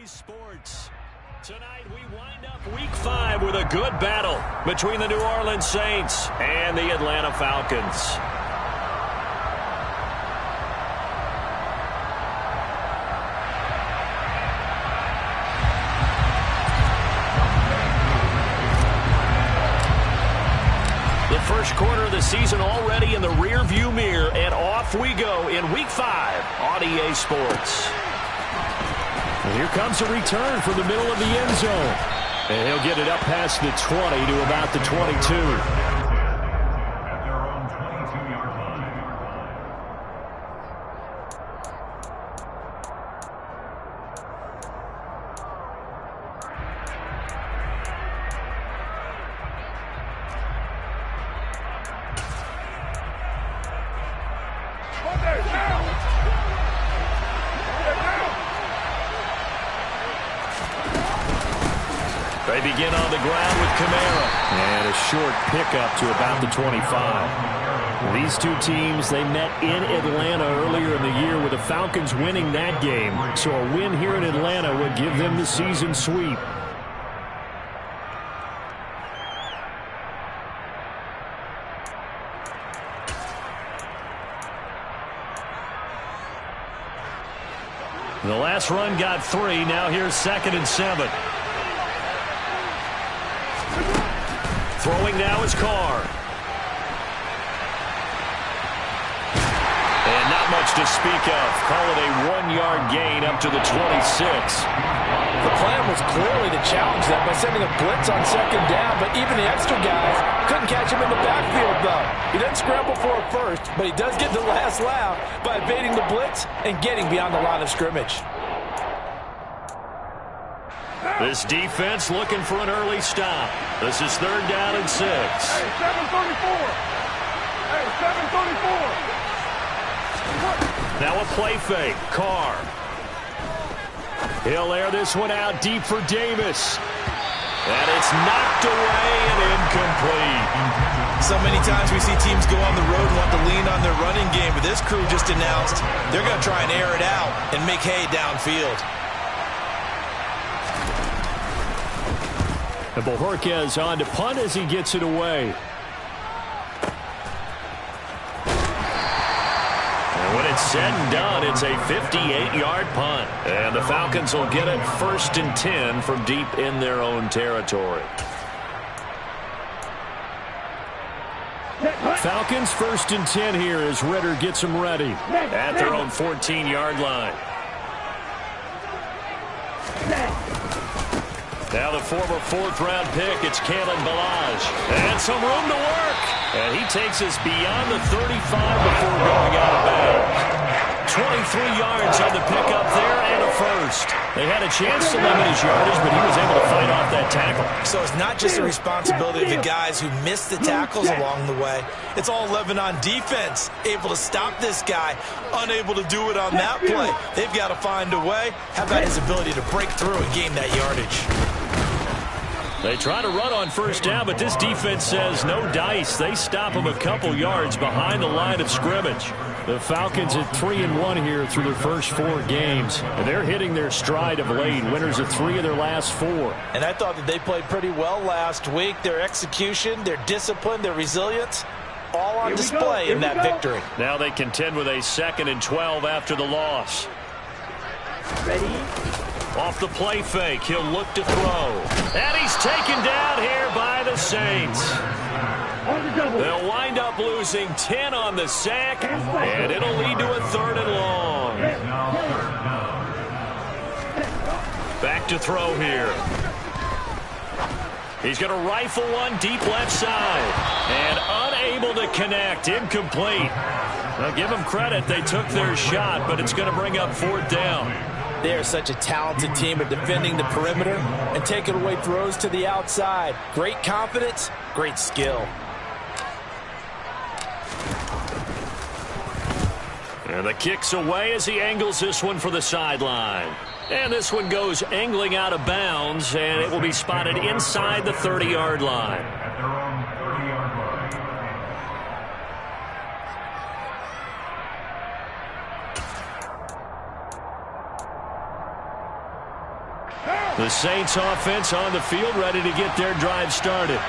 Sports. Tonight we wind up Week 5 with a good battle between the New Orleans Saints and the Atlanta Falcons. The first quarter of the season already in the rearview mirror, and off we go in Week 5 on EA Sports. And here comes a return from the middle of the end zone. And he'll get it up past the 20 to about the 22. They begin on the ground with Kamara. And a short pickup to about the 25. These two teams, they met in Atlanta earlier in the year with the Falcons winning that game. So a win here in Atlanta would give them the season sweep. The last run got 3. Now here's 2nd and 7. Throwing now is Carr. And not much to speak of. Call it a 1-yard gain up to the 26. The plan was clearly to challenge them by sending a blitz on 2nd down, but even the extra guys couldn't catch him in the backfield, though. He doesn't scramble for a first, but he does get the last laugh by evading the blitz and getting beyond the line of scrimmage. This defense looking for an early stop. This is 3rd down and 6. Hey, 734. Hey, 734. Now a play fake. Carr. He'll air this one out deep for Davis. And it's knocked away and incomplete. So many times we see teams go on the road and want to lean on their running game, but this crew just announced they're going to try and air it out and make hay downfield. And Bojorquez on to punt as he gets it away. And when it's said and done, it's a 58-yard punt. And the Falcons will get it 1st and 10 from deep in their own territory. Falcons 1st and 10 here as Ritter gets them ready at their own 14-yard line. Now the former 4th-round pick, it's Kalen Ballage. And some room to work. And he takes us beyond the 35 before going out of bounds. 23 yards on the pickup there and a first. They had a chance to limit his yardage, but he was able to fight off that tackle. So it's not just the responsibility of the guys who missed the tackles along the way. It's all 11 on defense, able to stop this guy, unable to do it on that play. They've got to find a way. How about his ability to break through and gain that yardage? They try to run on 1st down, but this defense says no dice. They stop him a couple yards behind the line of scrimmage. The Falcons at 3-1 here through their first 4 games. And they're hitting their stride of late. Winners of 3 of their last 4. And I thought that they played pretty well last week. Their execution, their discipline, their resilience, all on display in that victory. Now they contend with a 2nd and 12 after the loss. Ready? Off the play fake, he'll look to throw. And he's taken down here by the Saints. They'll wind up losing 10 on the sack, and it'll lead to a 3rd and long. Back to throw here. He's going to rifle one deep left side. And unable to connect, incomplete. Now give them credit, they took their shot, but it's going to bring up 4th down. They are such a talented team at defending the perimeter and taking away throws to the outside. Great confidence, great skill. And the kick's away as he angles this one for the sideline. And this one goes angling out of bounds, and it will be spotted inside the 30-yard line. The Saints offense on the field, ready to get their drive started.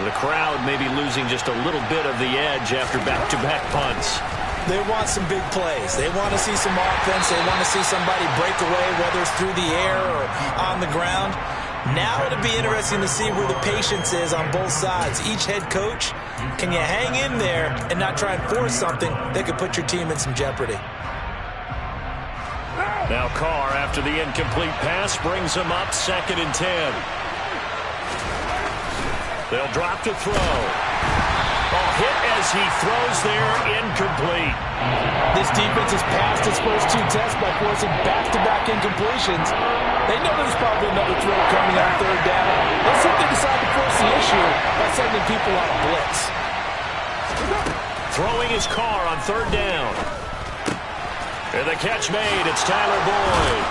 The crowd may be losing just a little bit of the edge after back-to-back punts. They want some big plays. They want to see some offense. They want to see somebody break away, whether it's through the air or on the ground. Now it'll be interesting to see where the patience is on both sides. Each head coach, can you hang in there and not try and force something that could put your team in some jeopardy? Now Carr, after the incomplete pass, brings him up 2nd and 10. They'll drop to throw. Oh, hit as he throws there, incomplete. This defense has passed its first 2 tests by forcing back-to-back incompletions. They know there's probably another throw coming on 3rd down. Let's see if they decide to force the issue by sending people on a blitz. Throwing his Carr on 3rd down. And the catch made. It's Tyler Boyd.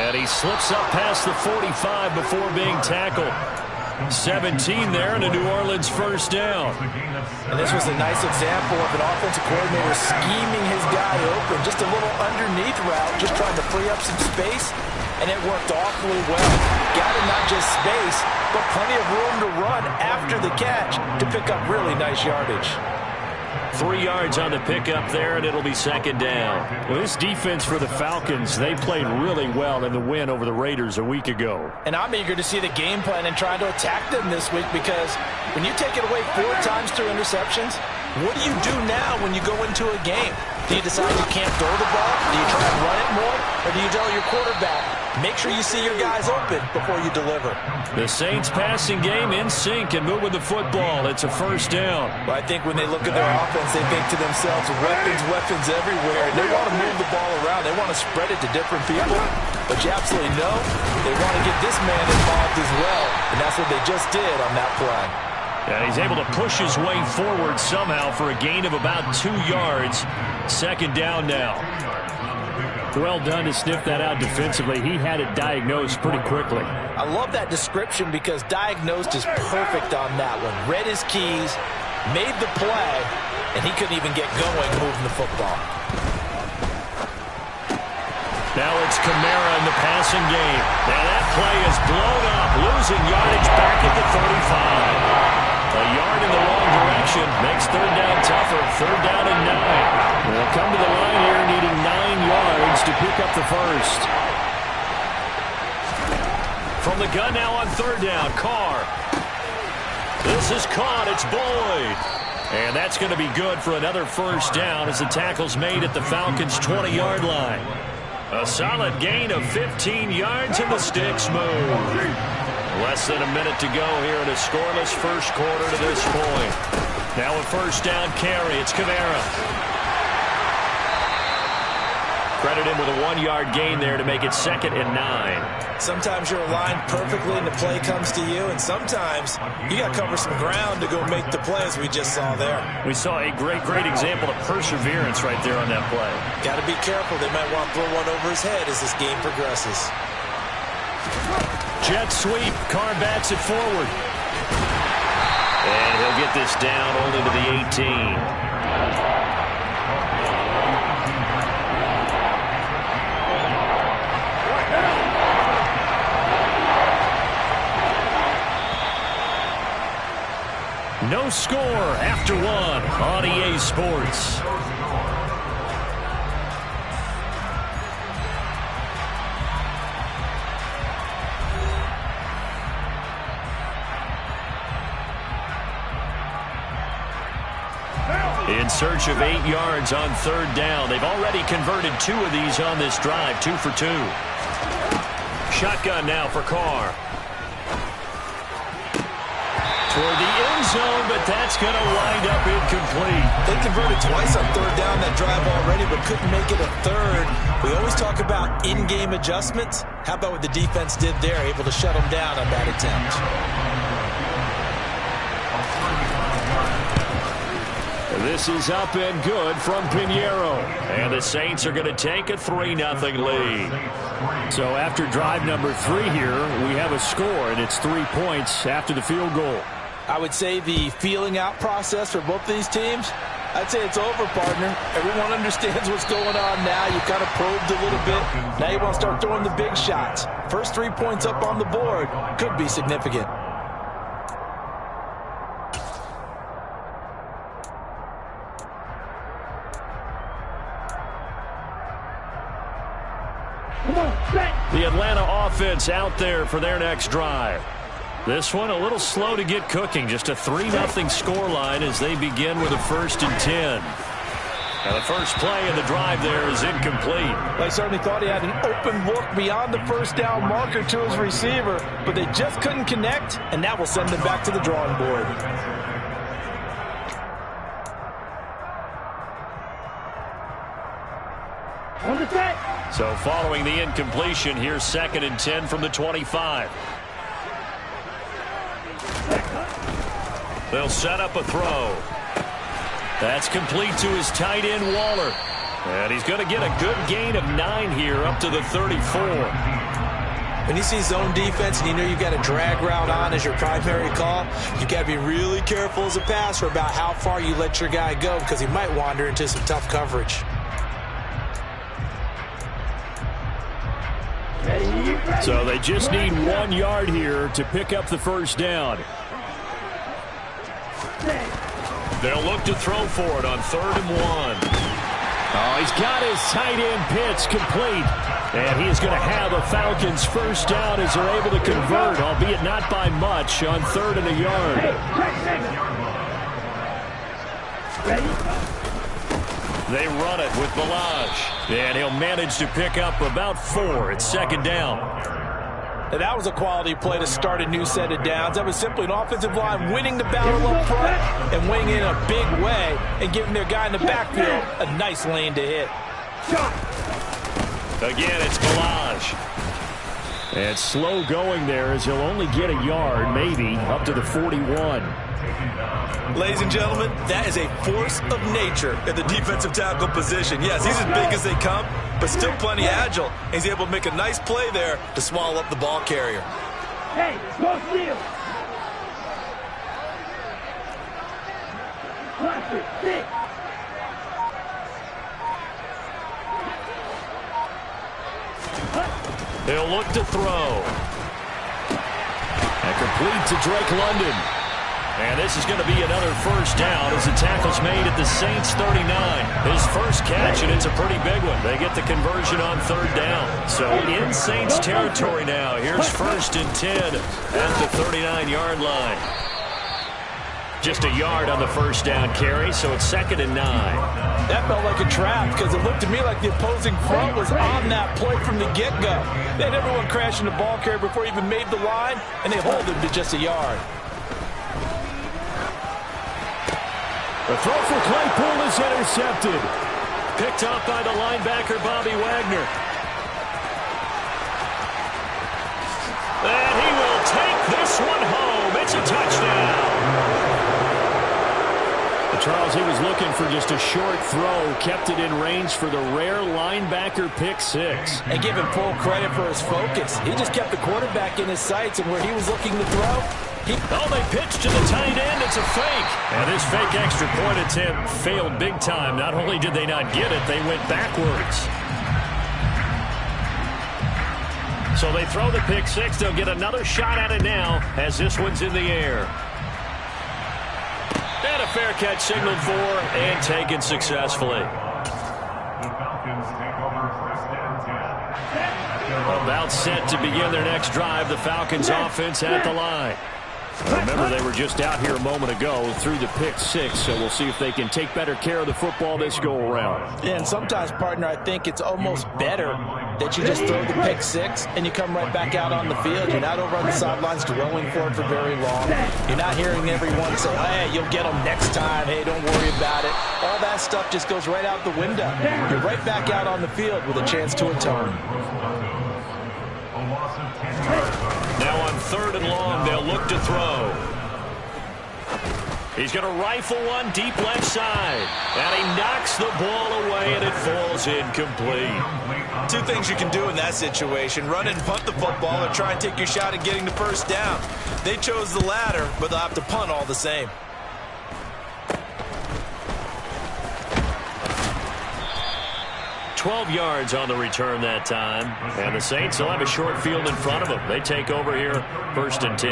And he slips up past the 45 before being tackled. 17 there and a New Orleans 1st down. And this was a nice example of an offensive coordinator scheming his guy open. Just a little underneath route, just trying to free up some space, and it worked awfully well. Got him not just space, but plenty of room to run after the catch to pick up really nice yardage. 3 yards on the pickup there, and it'll be 2nd down. Well, this defense for the Falcons, they played really well in the win over the Raiders a week ago. And I'm eager to see the game plan and trying to attack them this week, because when you take it away 4 times through interceptions, what do you do now when you go into a game? Do you decide you can't throw the ball? Do you try and run it more? Or do you tell your quarterback, make sure you see your guys open before you deliver? The Saints passing game in sync and moving the football. It's a 1st down. Well, I think when they look at their offense, they think to themselves, weapons everywhere. And they want to move the ball around. They want to spread it to different people. But you absolutely know they want to get this man involved as well. And that's what they just did on that play. And he's able to push his way forward somehow for a gain of about 2 yards. 2nd down now. Well done to sniff that out defensively. He had it diagnosed pretty quickly. I love that description because diagnosed is perfect on that one. Read his keys, made the play, and he couldn't even get going moving the football. Now it's Kamara in the passing game. Now that play is blown up, losing yardage back at the 35. A yard in the wrong direction makes 3rd down tougher. 3rd down and 9. They'll come to the line here needing 9 yards to pick up the 1st. From the gun now on 3rd down, Carr. This is caught. It's Boyd. And that's going to be good for another 1st down as the tackle's made at the Falcons' 20-yard line. A solid gain of 15 yards and the sticks move. Less than a minute to go here in a scoreless 1st quarter to this point. Now a 1st down carry. It's Kamara. Credit him with a 1-yard gain there to make it 2nd and 9. Sometimes you're aligned perfectly and the play comes to you, and sometimes you got to cover some ground to go make the play, as we just saw there. We saw a great example of perseverance right there on that play. Got to be careful. They might want to throw one over his head as this game progresses. Jet sweep. Carr bats it forward. And he'll get this down only to the 18. No score after 1 on EA Sports. In search of 8 yards on 3rd down. They've already converted 2 of these on this drive, 2 for 2. Shotgun now for Carr. Toward the end zone, but that's going to wind up incomplete. They converted twice on 3rd down that drive already, but couldn't make it a 3rd. We always talk about in-game adjustments. How about what the defense did there, able to shut them down on that attempt? This is up and good from Pinheiro. And the Saints are going to take a 3-0 lead. So after drive number 3 here, we have a score, and it's 3 points after the field goal. I would say the feeling out process for both these teams I'd say it's over, partner. Everyone understands what's going on now. You kind of probed a little bit. Now you want to start throwing the big shots. First 3 points up on the board could be significant. The Atlanta offense out there for their next drive. This one a little slow to get cooking. Just a 3-0 scoreline as they begin with a 1st and 10. Now the first play of the drive there is incomplete. They certainly thought he had an open look beyond the first down marker to his receiver, but they just couldn't connect, and that will send them back to the drawing board. On the set. So following the incompletion, here's 2nd and 10 from the 25. They'll set up a throw. That's complete to his tight end, Waller. And he's going to get a good gain of 9 here up to the 34. When you see zone defense and you know you've got a drag route on as your primary call, you've got to be really careful as a passer about how far you let your guy go because he might wander into some tough coverage. So they just need 1 yard here to pick up the first down. They'll look to throw for it on 3rd and 1. Oh, he's got his tight end pitch complete. And he is going to have a Falcons first down as they're able to convert, albeit not by much, on 3rd and a yard. They run it with Balaj. And he'll manage to pick up about 4 at 2nd down. And that was a quality play to start a new set of downs. That was simply an offensive line winning the battle up front and winning in a big way and giving their guy in the backfield a nice lane to hit. Again, it's Balaj. And slow going there as he'll only get a yard, maybe, up to the 41. Ladies and gentlemen, that is a force of nature at the defensive tackle position. Yes, he's as big as they come, but still plenty agile. He's able to make a nice play there to swallow up the ball carrier. Hey, go steal. He'll look to throw. And complete to Drake London. And this is going to be another first down as the tackle's made at the Saints 39. His first catch, and it's a pretty big one. They get the conversion on 3rd down. So in Saints territory now. Here's 1st and 10 at the 39-yard line. Just a yard on the first down carry, so it's 2nd and 9. That felt like a trap because it looked to me like the opposing front was on that play from the get-go. They had everyone crashing the ball carrier before he even made the line, and they hold him to just a yard. The throw for Claypool is intercepted. Picked up by the linebacker, Bobby Wagner. And he will take this one home. It's a touchdown. Charles, he was looking for just a short throw, kept it in range for the rare linebacker pick 6. And give him full credit for his focus. He just kept the quarterback in his sights, and where he was looking to throw, they pitched to the tight end. It's a fake. And this fake extra point attempt failed big time. Not only did they not get it, they went backwards. So they throw the pick 6. They'll get another shot at it now as this one's in the air. And a fair catch signaled for and taken successfully. About set to begin their next drive. The Falcons offense at the line. Remember, they were just out here a moment ago through the pick 6, so we'll see if they can take better care of the football this go-around. Yeah, and sometimes, partner, I think it's almost better that you just throw the pick 6 and you come right back out on the field. You're not over on the sidelines dwelling for it for very long. You're not hearing everyone say, hey, you'll get them next time. Hey, don't worry about it. All that stuff just goes right out the window. You're right back out on the field with a chance to atone. Now on 3rd and long, they'll look to throw. He's going to rifle one deep left side. And he knocks the ball away, and it falls incomplete. 2 things you can do in that situation. Run and punt the football or try and take your shot at getting the first down. They chose the latter, but they'll have to punt all the same. 12 yards on the return that time. And the Saints will have a short field in front of them. They take over here, 1st and 10.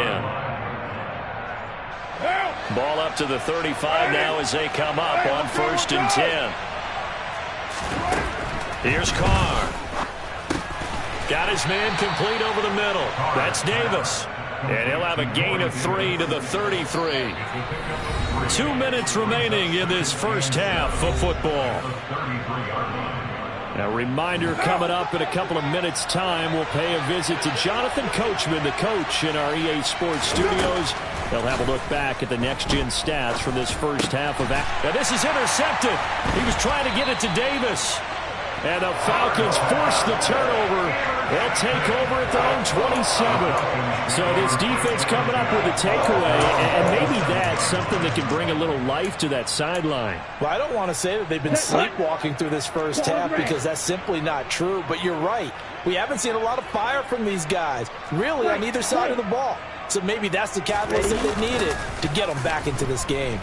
Ball up to the 35 now as they come up on 1st and 10. Here's Carr. Got his man complete over the middle. That's Davis. And he'll have a gain of 3 to the 33. 2 minutes remaining in this first half of football. A reminder coming up in a couple of minutes' time. We'll pay a visit to Jonathan Coachman, the coach in our EA Sports studios. They'll have a look back at the next-gen stats from this first half of that. Now this is intercepted. He was trying to get it to Davis. And the Falcons force the turnover. They'll take over at their own 27. So this defense coming up with a takeaway, and maybe that's something that can bring a little life to that sideline. Well, I don't want to say that they've been sleepwalking through this first half because that's simply not true, but you're right. We haven't seen a lot of fire from these guys, really, on either side of the ball. So maybe that's the catalyst that they needed to get them back into this game.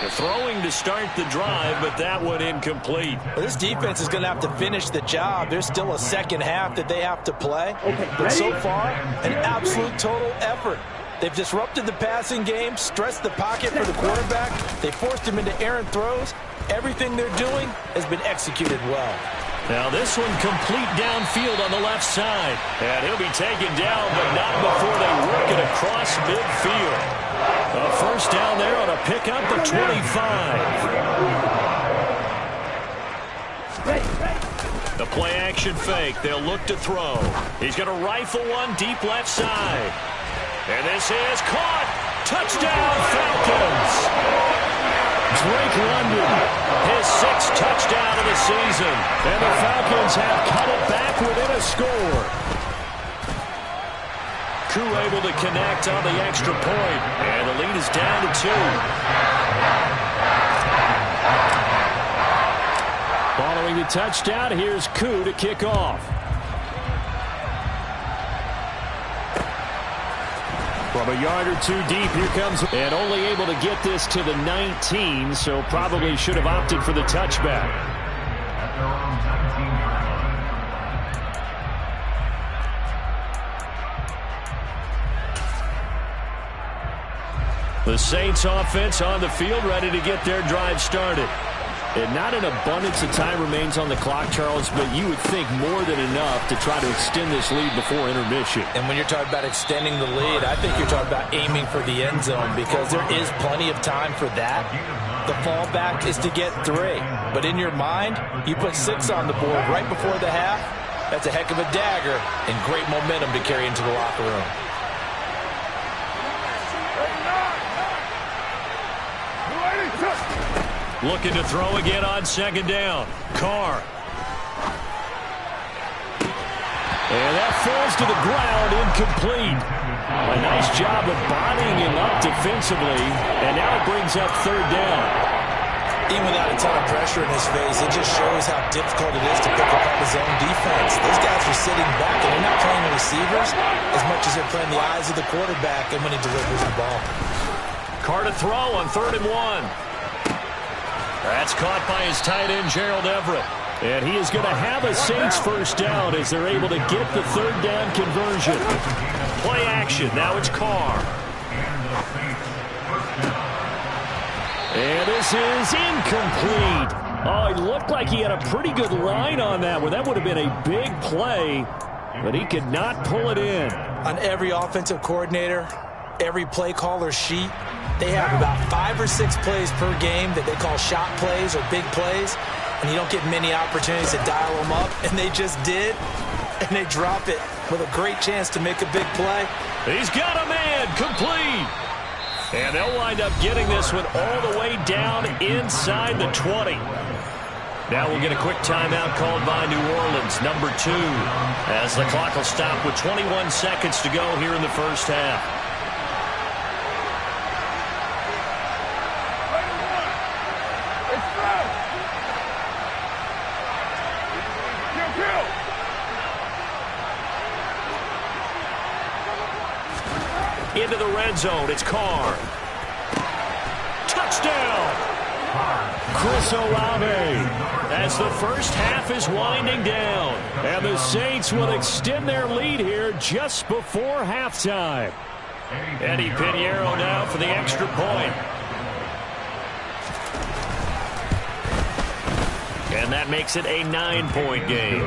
They're throwing to start the drive, but that one incomplete. Well, this defense is going to have to finish the job. There's still a second half that they have to play. But so far, an absolute total effort. They've disrupted the passing game, stressed the pocket for the quarterback. They forced him into errant throws. Everything they're doing has been executed well. Now this one complete downfield on the left side. And he'll be taken down, but not before they work it across midfield. A first down there on a pickup of 25. The play action fake. They'll look to throw. He's going to rifle one deep left side. And this is caught. Touchdown, Falcons. Drake London, his 6th touchdown of the season. And the Falcons have cut it back within a score. Koo able to connect on the extra point. And the lead is down to 2. Following the touchdown, here's Koo to kick off. From a yard or 2 deep, here comes, and only able to get this to the 19, so probably should have opted for the touchback. The Saints offense on the field, ready to get their drive started. And not an abundance of time remains on the clock, Charles, but you would think more than enough to try to extend this lead before intermission. And when you're talking about extending the lead, I think you're talking about aiming for the end zone because there is plenty of time for that. The fallback is to get 3. But in your mind, you put 6 on the board right before the half. That's a heck of a dagger and great momentum to carry into the locker room. Looking to throw again on 2nd down. Carr. And that falls to the ground, incomplete. A nice job of bodying him up defensively, and now it brings up 3rd down. Even without a ton of pressure in his face, it just shows how difficult it is to pick apart his own defense. Those guys are sitting back, and they're not playing the receivers as much as they're playing the eyes of the quarterback and when he delivers the ball. Carr to throw on 3rd and 1. That's caught by his tight end, Gerald Everett. And he is going to have a Saints first down as they're able to get the 3rd down conversion. Play action. Now it's Carr. And this is incomplete. Oh, it looked like he had a pretty good line on that one. That would have been a big play, but he could not pull it in. On every offensive coordinator, every play caller sheet, they have about 5 or 6 plays per game that they call shot plays or big plays, and you don't get many opportunities to dial them up, and they just did, and they drop it with a great chance to make a big play. He's got a man, complete. And they'll wind up getting this one all the way down inside the 20. Now we'll get a quick timeout called by New Orleans, number 2, as the clock will stop with 21 seconds to go here in the first half. Into the red zone, it's Carr. Touchdown! Chris Olave, as the first half is winding down. And the Saints will extend their lead here just before halftime. Eddie Pinheiro now for the extra point. And that makes it a 9-point game.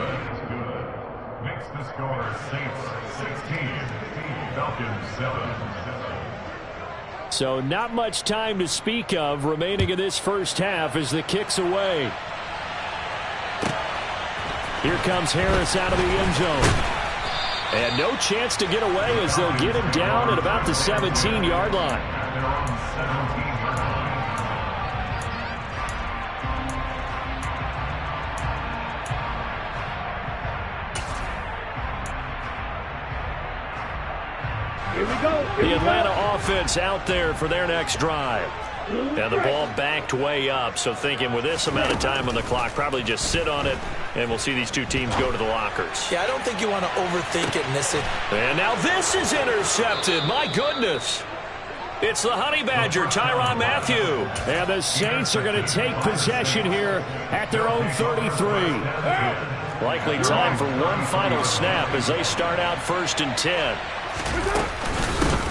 Makes the score Saints 16, Falcons 7. So not much time to speak of remaining in this first half as the kick's away. Here comes Harris out of the end zone. And no chance to get away as they'll get him down at about the 17-yard line. Here we go. The Atlanta offense out there for their next drive. And the ball backed way up, so thinking with this amount of time on the clock, probably just sit on it, and we'll see these two teams go to the lockers. Yeah, I don't think you want to overthink it and miss it. And now this is intercepted. My goodness. It's the Honey Badger, Tyrann Mathieu. And the Saints are going to take possession here at their own 33. Likely time for one final snap as they start out 1st and 10.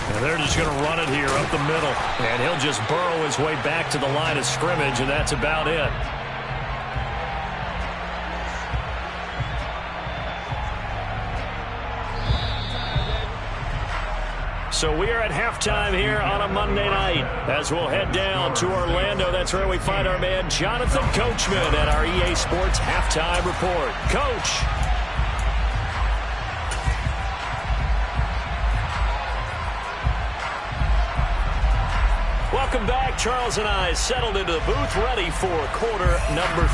And they're just going to run it here up the middle. And he'll just burrow his way back to the line of scrimmage, and that's about it. So we are at halftime here on a Monday night as we'll head down to Orlando. That's where we find our man Jonathan Coachman at our EA Sports Halftime Report. Coach. Welcome back. Charles and I settled into the booth ready for quarter number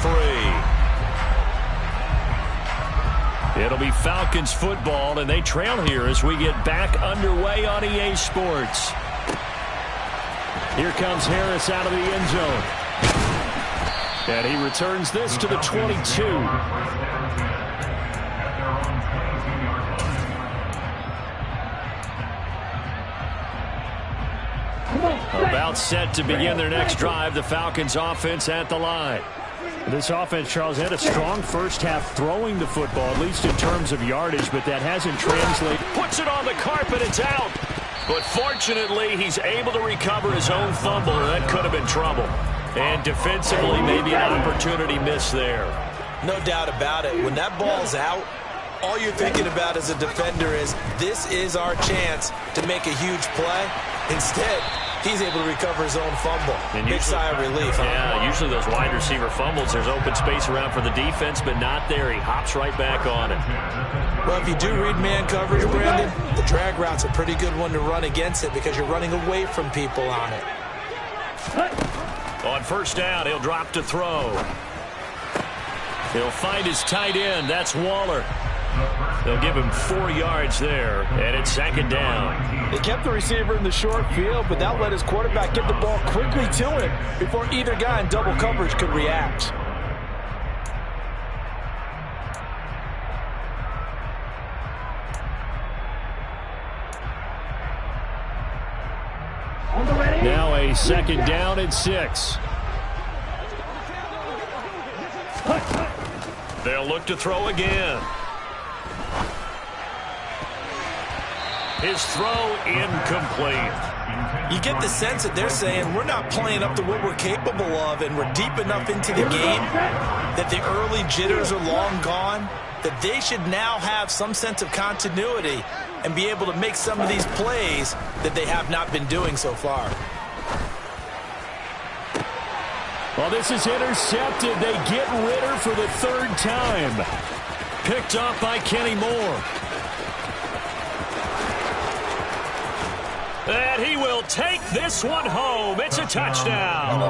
3. It'll be Falcons football, and they trail here as we get back underway on EA Sports. Here comes Harris out of the end zone. And he returns this to the 22. About set to begin their next drive, the Falcons offense at the line. This offense, Charles, had a strong first half throwing the football, at least in terms of yardage, but that hasn't translated. Puts it on the carpet, it's out. But fortunately, he's able to recover his own fumble, or that could have been trouble. And defensively, maybe an opportunity missed there. No doubt about it. When that ball's out, all you're thinking about as a defender is, this is our chance to make a huge play. Instead, he's able to recover his own fumble. And big sigh of relief. Yeah, usually those wide receiver fumbles, there's open space around for the defense, but not there. He hops right back on it. Well, if you do read man coverage, Brandon, the drag route's a pretty good one to run against it because you're running away from people on it. On first down, he'll drop to throw. He'll find his tight end. That's Waller. They'll give him 4 yards there, and it's 2nd down. They kept the receiver in the short field, but that let his quarterback get the ball quickly to him before either guy in double coverage could react. Now a 2nd down and 6. They'll look to throw again. His throw incomplete. You get the sense that they're saying we're not playing up to what we're capable of, and we're deep enough into the game that the early jitters are long gone, that they should now have some sense of continuity and be able to make some of these plays that they have not been doing so far. Well, this is intercepted. They get Ritter for the 3rd time. Picked off by Kenny Moore. And he will take this one home. It's a touchdown.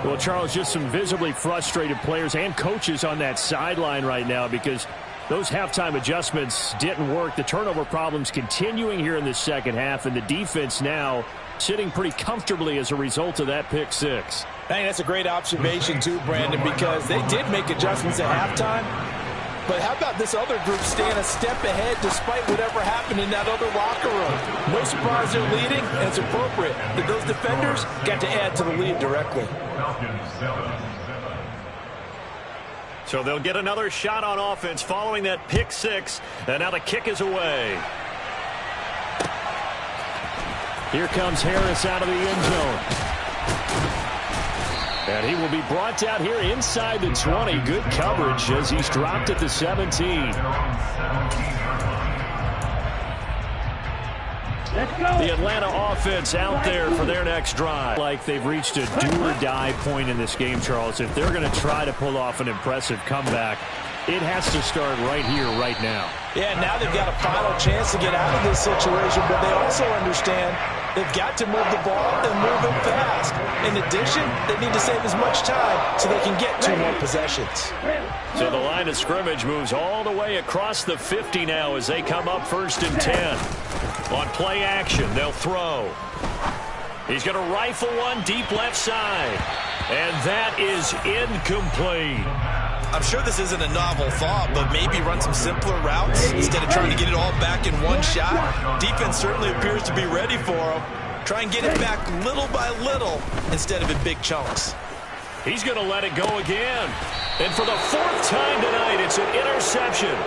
Well, Charles, just some visibly frustrated players and coaches on that sideline right now because those halftime adjustments didn't work. The turnover problems continuing here in the second half, and the defense now sitting pretty comfortably as a result of that pick 6. I think that's a great observation too, Brandon, because they did make adjustments at halftime, But how about this other group staying a step ahead despite whatever happened in that other locker room? No surprise they're leading, and it's appropriate that those defenders got to add to the lead directly. So they'll get another shot on offense following that pick six, and now the kick is away. Here comes Harris out of the end zone. And he will be brought down here inside the 20. Good coverage as he's dropped at the 17. Let's go. The Atlanta offense out there for their next drive. Like they've reached a do-or-die point in this game, Charles. If they're going to try to pull off an impressive comeback, it has to start right here, right now. Yeah, now they've got a final chance to get out of this situation, but they also understand they've got to move the ball and move it fast. In addition, they need to save as much time so they can get 2 more possessions. So the line of scrimmage moves all the way across the 50 now as they come up 1st and 10. On play action, they'll throw. He's going to rifle one deep left side. And that is incomplete. I'm sure this isn't a novel thought, but maybe run some simpler routes instead of trying to get it all back in one shot. Defense certainly appears to be ready for him. Try and get it back little by little instead of in big chunks. He's going to let it go again. And for the 4th time tonight, it's an interception.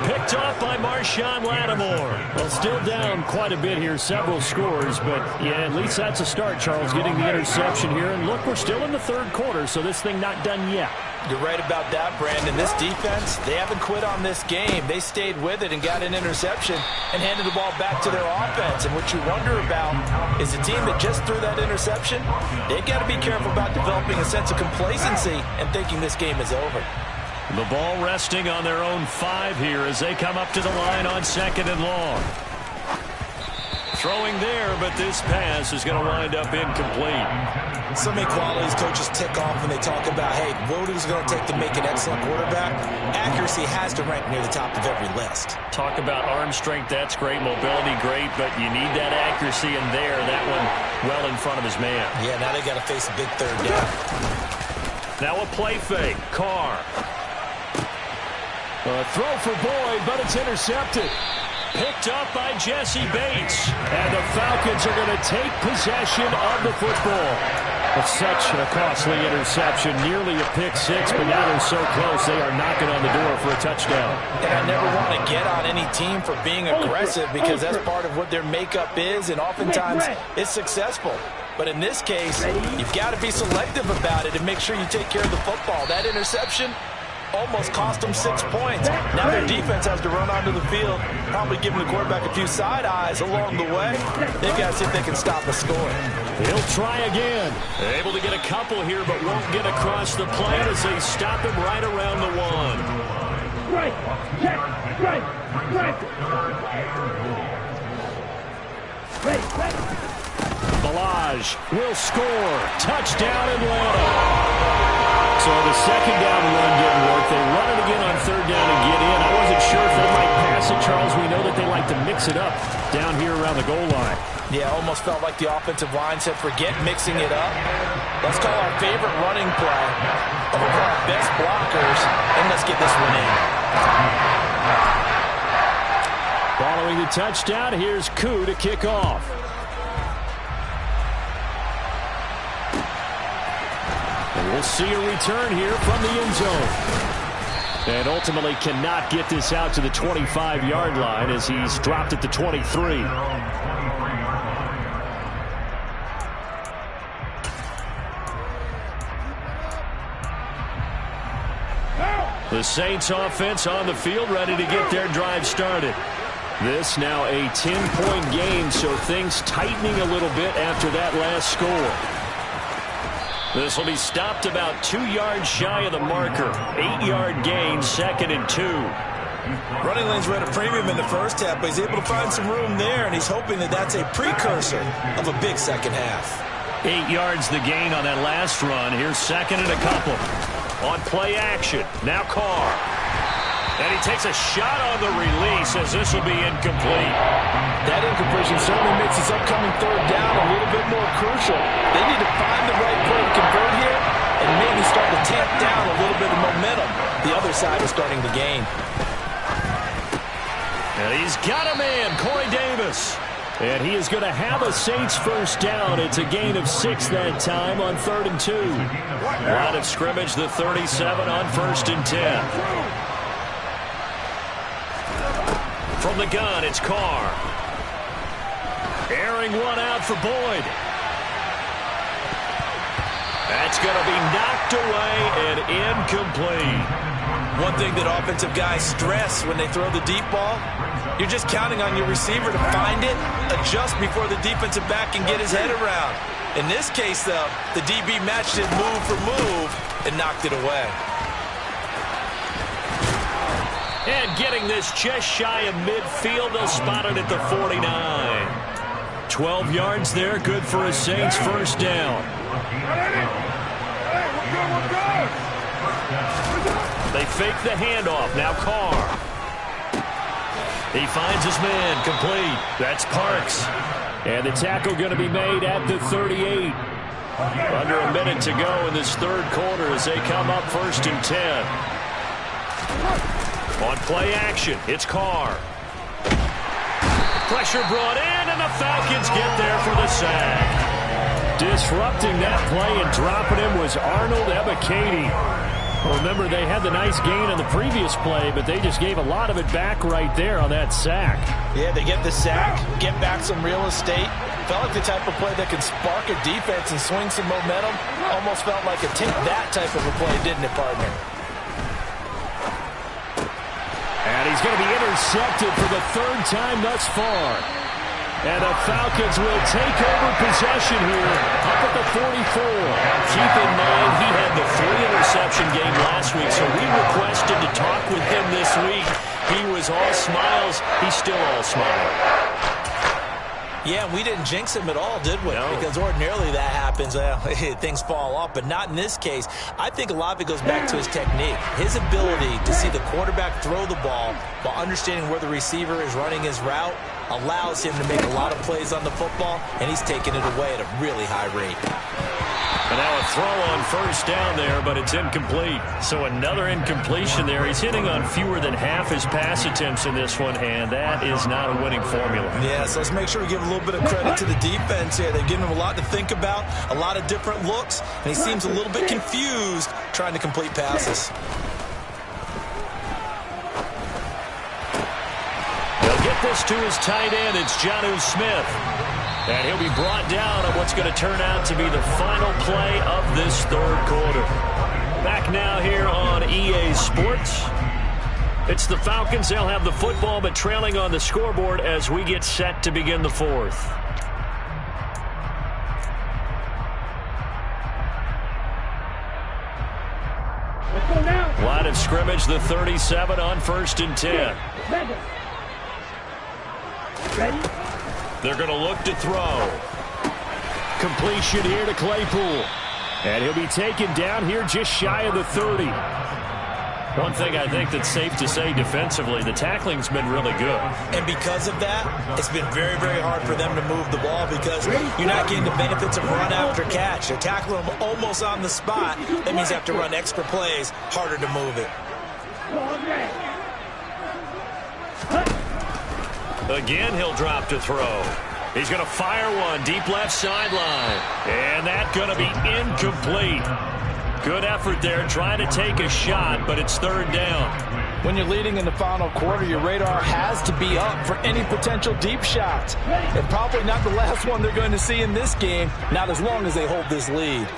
Picked off by Marshawn Lattimore. Well, still down quite a bit here, several scores, but yeah, at least that's a start, Charles, getting the interception here. And look, we're still in the 3rd quarter, so this thing not done yet. You're right about that, Brandon. This defense, they haven't quit on this game. They stayed with it and got an interception and handed the ball back to their offense. And what you wonder about is the team that just threw that interception, they've got to be careful about developing a sense of complacency and thinking this game is over. The ball resting on their own 5 here as they come up to the line on 2nd and long. Throwing there, but this pass is going to wind up incomplete. So many qualities coaches tick off when they talk about, hey, what is it going to take to make an excellent quarterback? Accuracy has to rank near the top of every list. Talk about arm strength, that's great. Mobility, great, but you need that accuracy in there. That one well in front of his man. Yeah, now they got to face a big 3rd down. Now a play fake. Carr. A throw for Boyd, but it's intercepted. Picked up by Jesse Bates. And the Falcons are going to take possession of the football. It's such a costly interception, nearly a pick six, but now they're so close they are knocking on the door for a touchdown. And I never want to get on any team for being aggressive because that's part of what their makeup is, and oftentimes it's successful. But in this case, you've got to be selective about it and make sure you take care of the football. That interception almost cost them 6 points. Now their defense has to run onto the field, probably giving the quarterback a few side eyes along the way. They've got to see if they can stop a score. He'll try again. Able to get a couple here, but won't get across the plane as they stop him right around the 1. Right, check, right, right. Ready. Balaj will score. Touchdown, Atlanta. So the 2nd down run didn't work. They run it again on 3rd down and get in. I wasn't sure if they might pass it, Charles. We know that they like to mix it up down here around the goal line. Yeah, almost felt like the offensive line said, forget mixing it up. Let's call our favorite running play over our best blockers, and let's get this one in. Following the touchdown, here's Koo to kick off. And we'll see a return here from the end zone. And ultimately cannot get this out to the 25-yard line as he's dropped at the 23. The Saints offense on the field ready to get their drive started. This now a 10-point game, so things tightening a little bit after that last score. This will be stopped about 2 yards shy of the marker. 8-yard gain, 2nd and 2. Running lanes were at a premium in the first half, but he's able to find some room there, and he's hoping that that's a precursor of a big second half. 8 yards the gain on that last run. Here's 2nd and a couple. On play action, now Carr. And he takes a shot on the release as this will be incomplete. That incompletion certainly makes this upcoming 3rd down a little bit more crucial. They need to find the right play to convert here, and maybe starting to tamp down a little bit of momentum the other side is starting to gain. And he's got him in, Corey Davis. And he is going to have a Saints first down. It's a gain of 6 that time on 3rd and 2. Line of scrimmage, the 37 on 1st and 10. From the gun, it's Carr. Airing one out for Boyd. That's going to be knocked away and incomplete. One thing that offensive guys stress when they throw the deep ball, you're just counting on your receiver to find it, adjust before the defensive back can get his head around. In this case, though, the DB matched it move for move and knocked it away. And getting this just shy of midfield, they'll spot it at the 49. 12 yards there, good for a Saints first down. They fake the handoff. Now Carr. He finds his man. Complete. That's Parks. And the tackle going to be made at the 38. Under a minute to go in this third quarter as they come up 1st and 10. On play action, it's Carr. Pressure brought in, and the Falcons get there for the sack. Disrupting that play and dropping him was Arnold Ebiketie. Remember, they had the nice gain on the previous play, but they just gave a lot of it back right there on that sack. Yeah, they get the sack, get back some real estate. Felt like the type of play that can spark a defense and swing some momentum. Almost felt like a take that type of a play, didn't it, partner? And he's going to be intercepted for the 3rd time thus far. And the Falcons will take over possession here up at the 44. Keep in mind, he had the 3-interception game last week, so we requested to talk with him this week. He was all smiles. He's still all smiles. Yeah, we didn't jinx him at all, did we? No. Because ordinarily that happens. Things fall off, but not in this case. I think a lot of it goes back to his technique. His ability to see the quarterback throw the ball while understanding where the receiver is running his route allows him to make a lot of plays on the football, and he's taking it away at a really high rate. And now a throw on 1st down there, but it's incomplete. So another incompletion there. He's hitting on fewer than half his pass attempts in this one, and that is not a winning formula. Yeah, so let's make sure we give a little bit of credit to the defense here. They've given him a lot to think about, a lot of different looks, and he seems a little bit confused trying to complete passes. They'll get this to his tight end. It's Jonnu Smith. And he'll be brought down on what's going to turn out to be the final play of this third quarter. Back now here on EA Sports. It's the Falcons. They'll have the football, but trailing on the scoreboard as we get set to begin the 4th. Let's go now. Line of scrimmage, the 37 on 1st and 10. Ready? They're going to look to throw. Completion here to Claypool. And he'll be taken down here just shy of the 30. One thing I think that's safe to say defensively, the tackling's been really good. And because of that, it's been very, very hard for them to move the ball because you're not getting the benefits of run after catch. They're tackling them almost on the spot. That means you have to run extra plays, harder to move it. Again, he'll drop to throw. He's going to fire one deep left sideline. And that's going to be incomplete. Good effort there, trying to take a shot, but it's 3rd down. When you're leading in the final quarter, your radar has to be up for any potential deep shots. And probably not the last one they're going to see in this game, not as long as they hold this lead.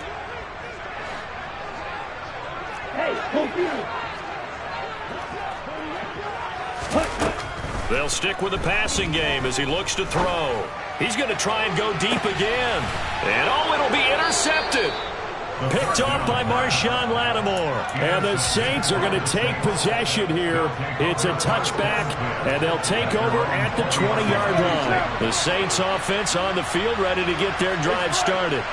They'll stick with the passing game as he looks to throw. He's going to try and go deep again. And oh, it'll be intercepted. Picked off by Marshawn Lattimore. And the Saints are going to take possession here. It's a touchback, and they'll take over at the 20-yard line. The Saints offense on the field ready to get their drive started.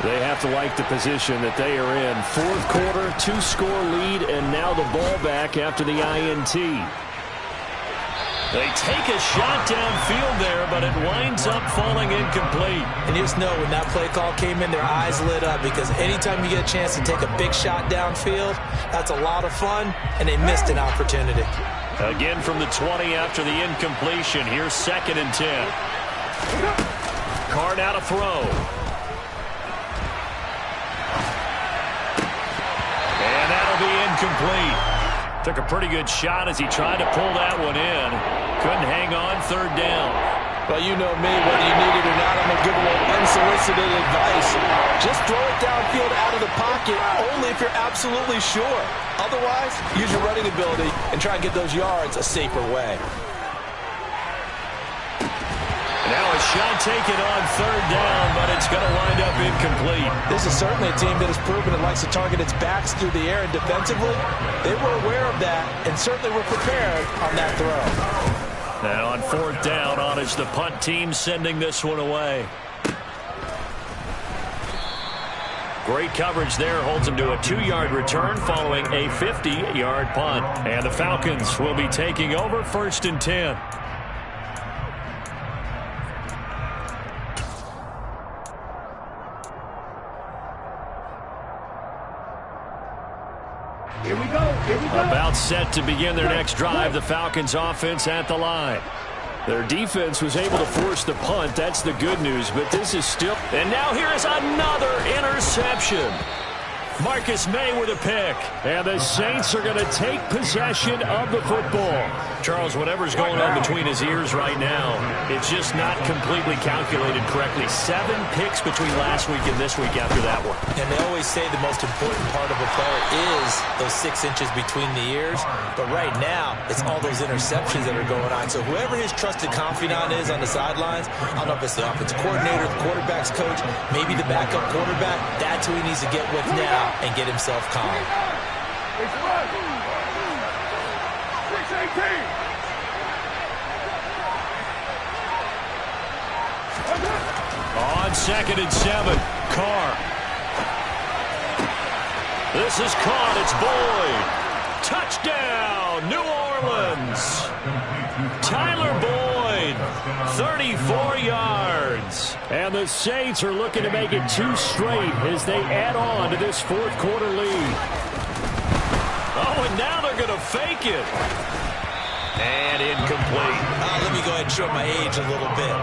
They have to like the position that they are in. 4th quarter, 2-score lead, and now the ball back after the INT. They take a shot downfield there, but it winds up falling incomplete. And you just know when that play call came in, their eyes lit up, because anytime you get a chance to take a big shot downfield, that's a lot of fun, and they missed an opportunity. Again from the 20 after the incompletion. Here's 2nd and 10. Carr now to throw. And that'll be incomplete. Took a pretty good shot as he tried to pull that one in. Couldn't hang on, 3rd down. Well, you know me, whether you need it or not, I'm going to give a little unsolicited advice. Just throw it downfield out of the pocket, only if you're absolutely sure. Otherwise, use your running ability and try and get those yards a safer way. Now a shot taken on 3rd down, but it's going to wind up incomplete. This is certainly a team that has proven it likes to target its backs through the air, and defensively, they were aware of that and certainly were prepared on that throw. Now on 4th down, on is the punt team sending this one away. Great coverage there, holds him to a 2-yard return following a 50-yard punt. And the Falcons will be taking over 1st and 10. Here we go. Here we go. About set to begin their next drive. The Falcons offense at the line. Their defense was able to force the punt. That's the good news, but this is still... And now here is another interception. Marcus May with a pick. And the Saints are going to take possession of the football. Charles, whatever's going on between his ears right now, it's just not completely calculated correctly. 7 picks between last week and this week after that one. And they always say the most important part of a player is those 6 inches between the ears. But right now, it's all those interceptions that are going on. So whoever his trusted confidant is on the sidelines, I don't know if it's the offensive coordinator, the quarterback's coach, maybe the backup quarterback, that's who he needs to get with now and get himself calm. It's right. 618. On 2nd and 7, Carr. This is caught. It's Boyd. Touchdown, New Orleans. Tyler Boyd, 34 yards. And the Saints are looking to make it 2 straight as they add on to this 4th quarter lead. Oh, and now they're going to fake it. And incomplete. Let me go ahead and show my age a little bit.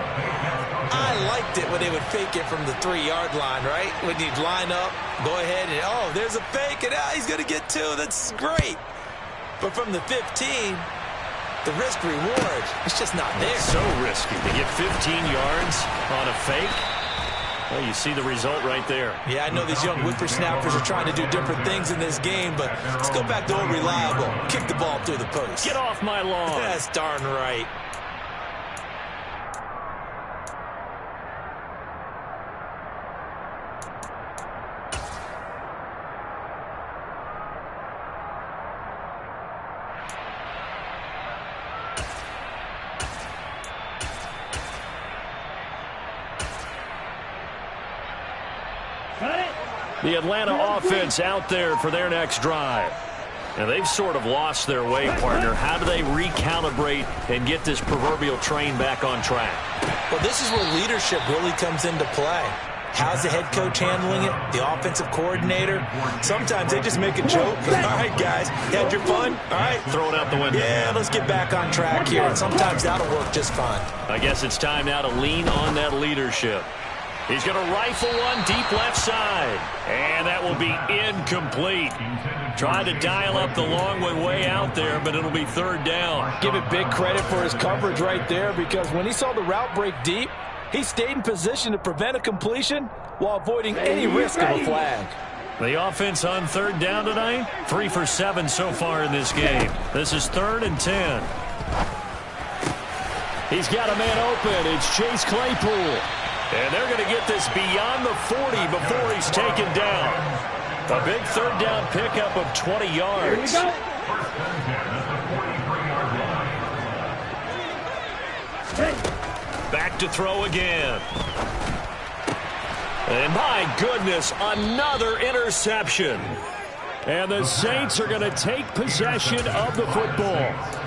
I liked it when they would fake it from the 3-yard line, right? When you'd line up, go ahead and, oh, there's a fake, and he's going to get 2. That's great. But from the 15, the risk-reward, it's just not there. It's so risky to get 15 yards on a fake. Well, you see the result right there. Yeah, I know these young whippersnappers are trying to do different things in this game, but let's go back to old reliable. Kick the ball through the post. Get off my lawn. That's darn right. The Atlanta offense out there for their next drive. And they've sort of lost their way, partner. How do they recalibrate and get this proverbial train back on track? Well, this is where leadership really comes into play. How's the head coach handling it? The offensive coordinator? Sometimes they just make a joke. All right, guys, you had your fun? All right. Throw it out the window. Yeah, let's get back on track here. And sometimes that'll work just fine. I guess it's time now to lean on that leadership. He's going to rifle one deep left side. And that will be incomplete. Trying to dial up the long one way out there, but it'll be 3rd down. Give it big credit for his coverage right there, because when he saw the route break deep, he stayed in position to prevent a completion while avoiding any risk of a flag. The offense on 3rd down tonight, 3 for 7 so far in this game. This is 3rd and 10. He's got a man open. It's Chase Claypool. And they're going to get this beyond the 40 before he's taken down. A big 3rd down pickup of 20 yards. Here we go. Back to throw again. And my goodness, another interception. And the Saints are going to take possession of the football.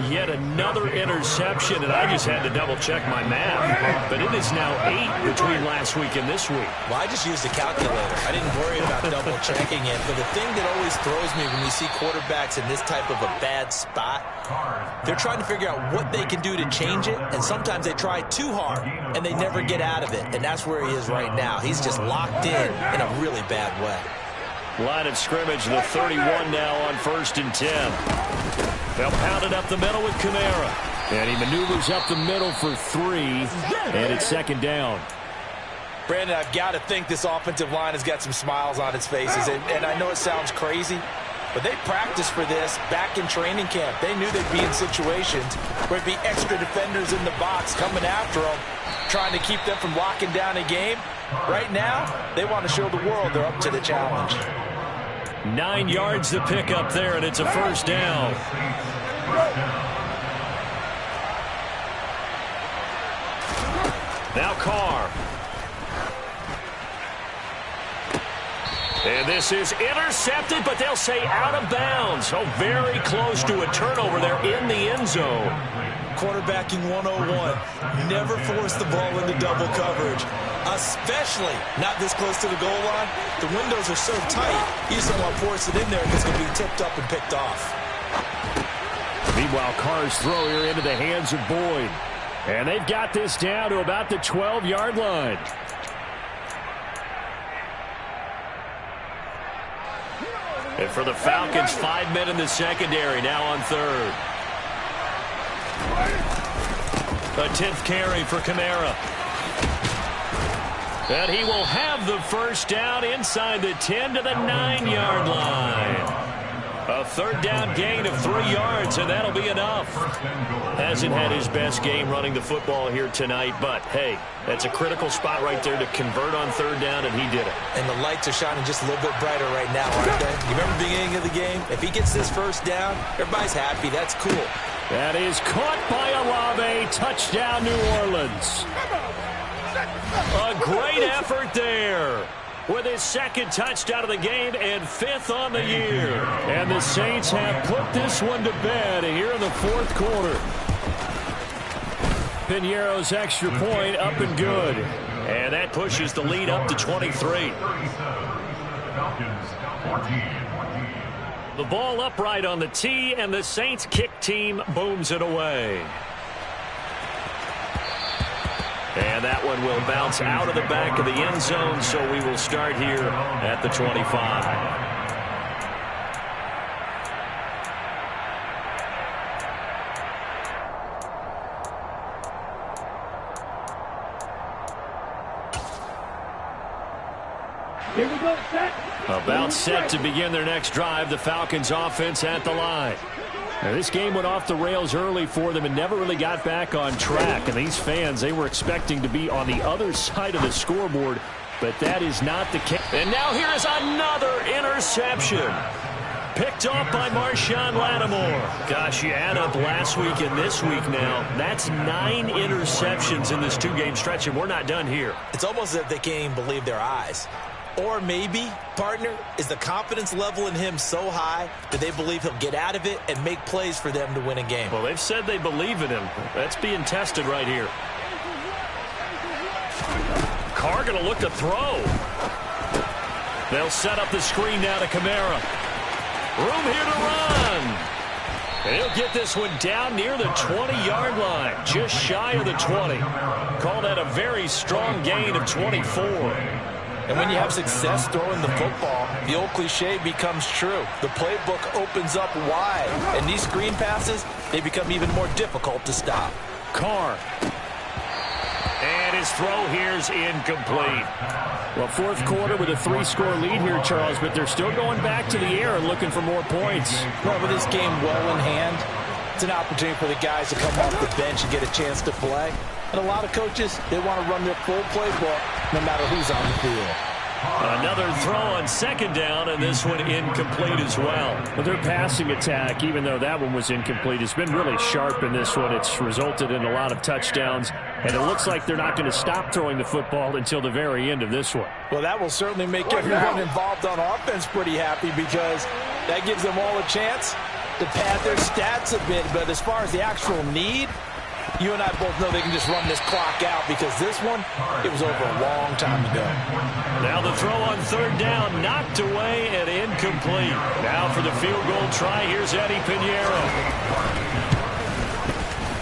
Yet another interception, and I just had to double-check my math. But it is now 8 between last week and this week. Well, I just used a calculator. I didn't worry about double-checking it. But the thing that always throws me when we see quarterbacks in this type of a bad spot, they're trying to figure out what they can do to change it, and sometimes they try too hard, and they never get out of it. And that's where he is right now. He's just locked in a really bad way. Line of scrimmage, the 31 now on 1st and 10. They'll pound it up the middle with Kamara. And he maneuvers up the middle for 3, and it's 2nd down. Brandon, I've got to think this offensive line has got some smiles on its faces. And I know it sounds crazy, but they practiced for this back in training camp. They knew they'd be in situations where it'd be extra defenders in the box coming after them, trying to keep them from locking down a game. Right now, they want to show the world they're up to the challenge. 9 yards to pick up there, and it's a 1st down. Now Carr. And this is intercepted, but they'll say out of bounds. Oh, very close to a turnover there in the end zone. Quarterbacking 101. Never force the ball into double coverage, especially not this close to the goal line. The windows are so tight, you just don't want to force it in there because it's going to be tipped up and picked off. Meanwhile, Carr's throw here into the hands of Boyd. And they've got this down to about the 12-yard line. And for the Falcons, 5 men in the secondary, now on 3rd. A 10th carry for Kamara. And he will have the 1st down inside the 10 to the 9-yard line. A 3rd down gain of 3 yards, and that'll be enough. Hasn't had his best game running the football here tonight, but, hey, that's a critical spot right there to convert on 3rd down, and he did it. And the lights are shining just a little bit brighter right now, aren't they? You remember the beginning of the game? If he gets this 1st down, everybody's happy. That's cool. That is caught by Olave. Touchdown, New Orleans. A great effort there with his 2nd touchdown of the game and 5th on the year. And the Saints have put this one to bed here in the 4th quarter. Piñeiro's extra point up and good. And that pushes the lead up to 23. Falcons 14. The ball upright on the tee, and the Saints kick team booms it away. And that one will bounce out of the back of the end zone, so we will start here at the 25. Here we go, set. About set to begin their next drive, the Falcons offense at the line. Now, this game went off the rails early for them and never really got back on track. And these fans, they were expecting to be on the other side of the scoreboard, but that is not the case. And now here is another interception. Picked off by Marshawn Lattimore. Gosh, you add up last week and this week now, that's 9 interceptions in this 2-game stretch, and we're not done here. It's almost as if they can't even believe their eyes. Or maybe, partner, is the confidence level in him so high that they believe he'll get out of it and make plays for them to win a game. Well, they've said they believe in him. That's being tested right here. Carr going to look to throw. They'll set up the screen now to Kamara. Room here to run. And he'll get this one down near the 20-yard line, just shy of the 20. Call that a very strong gain of 24. And when you have success throwing the football, the old cliche becomes true. The playbook opens up wide, and these screen passes, they become even more difficult to stop. Carr. And his throw here's incomplete. Well, 4th quarter with a 3-score lead here, Charles, but they're still going back to the air and looking for more points. Well, with this game well in hand, it's an opportunity for the guys to come off the bench and get a chance to play. And a lot of coaches, they want to run their full playbook no matter who's on the field. Another throw on 2nd down, and this one incomplete as well. But their passing attack, even though that one was incomplete, has been really sharp in this one. It's resulted in a lot of touchdowns, and it looks like they're not going to stop throwing the football until the very end of this one. Well, that will certainly make everyone involved on offense pretty happy because That gives them all a chance to pad their stats a bit. But as far as the actual need, you and I both know they can just run this clock out because this one, it was over a long time ago. Now the throw on third down, knocked away and incomplete. Now for the field goal try, here's Eddie Pinheiro.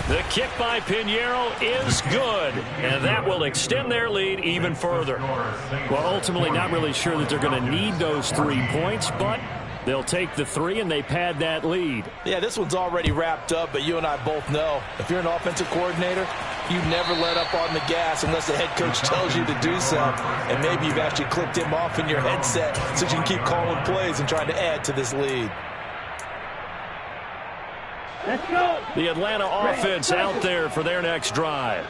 The kick by Pinheiro is good, and that will extend their lead even further. Well, ultimately not really sure that they're going to need those 3 points, but they'll take the 3 and they pad that lead. Yeah, this one's already wrapped up, but you and I both know if you're an offensive coordinator, you never let up on the gas unless the head coach tells you to do so. And maybe you've actually clicked him off in your headset so you can keep calling plays and trying to add to this lead. Let's go. The Atlanta offense out there for their next drive.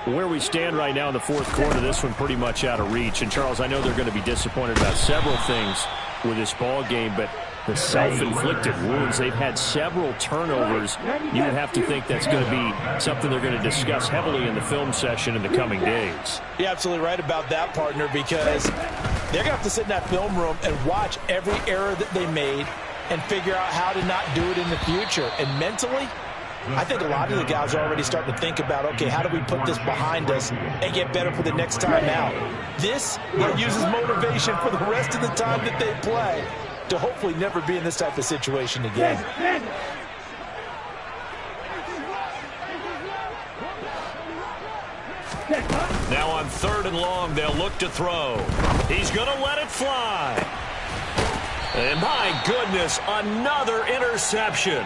Where we stand right now in the fourth quarter, this one pretty much out of reach. And, Charles, I know they're going to be disappointed about several things with this ball game, but the self-inflicted wounds, they've had several turnovers. You would have to think that's going to be something they're going to discuss heavily in the film session in the coming days. You're absolutely right about that, partner, because they're going to have to sit in that film room and watch every error that they made and figure out how to not do it in the future. And mentally, I think a lot of the guys are already starting to think about, okay, how do we put this behind us and get better for the next time out? This uses motivation for the rest of the time that they play to hopefully never be in this type of situation again. Now on third and long, they'll look to throw. He's going to let it fly. And my goodness, another interception.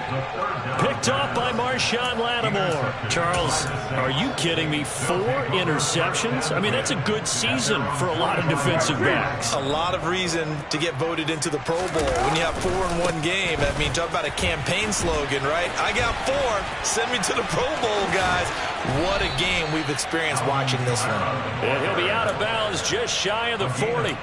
Picked off by Marshawn Lattimore. Charles, are you kidding me? 4 interceptions? I mean, that's a good season for a lot of defensive backs. A lot of reason to get voted into the Pro Bowl. When you have 4 in one game, I mean, talk about a campaign slogan, right? I got 4. Send me to the Pro Bowl, guys. What a game we've experienced watching this one. And he'll be out of bounds just shy of the 40.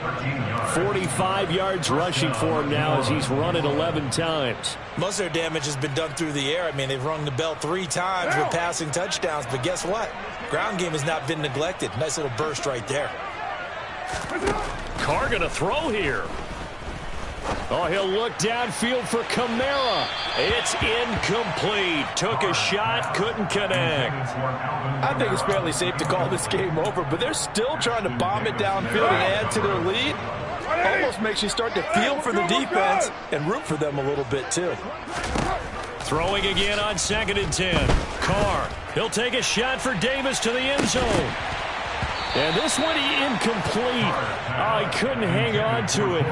45 yards rushing for him now as he's run it 11 times. Most of their damage has been done through the air. I mean, they've rung the bell 3 times with passing touchdowns, but guess what? Ground game has not been neglected. Nice little burst right there. Carr going to throw here. Oh, he'll look downfield for Kamara. It's incomplete. Took a shot, couldn't connect. I think it's fairly safe to call this game over, but they're still trying to bomb it downfield and add to their lead. Almost makes you start to feel for the defense and root for them a little bit, too. Throwing again on 2nd and 10. Carr, he'll take a shot for Davis to the end zone. And this one incomplete. Oh, he couldn't hang on to it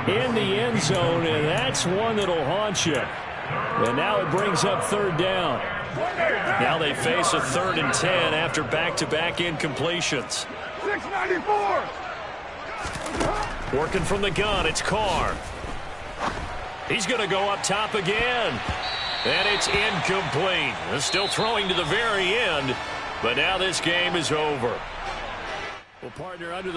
in the end zone, and that's one that'll haunt you. And now it brings up 3rd down. Now they face a 3rd and 10 after back-to-back incompletions. 694. Working from the gun, it's Carr. He's going to go up top again. And it's incomplete. They're still throwing to the very end, but now this game is over. Well, partner, under the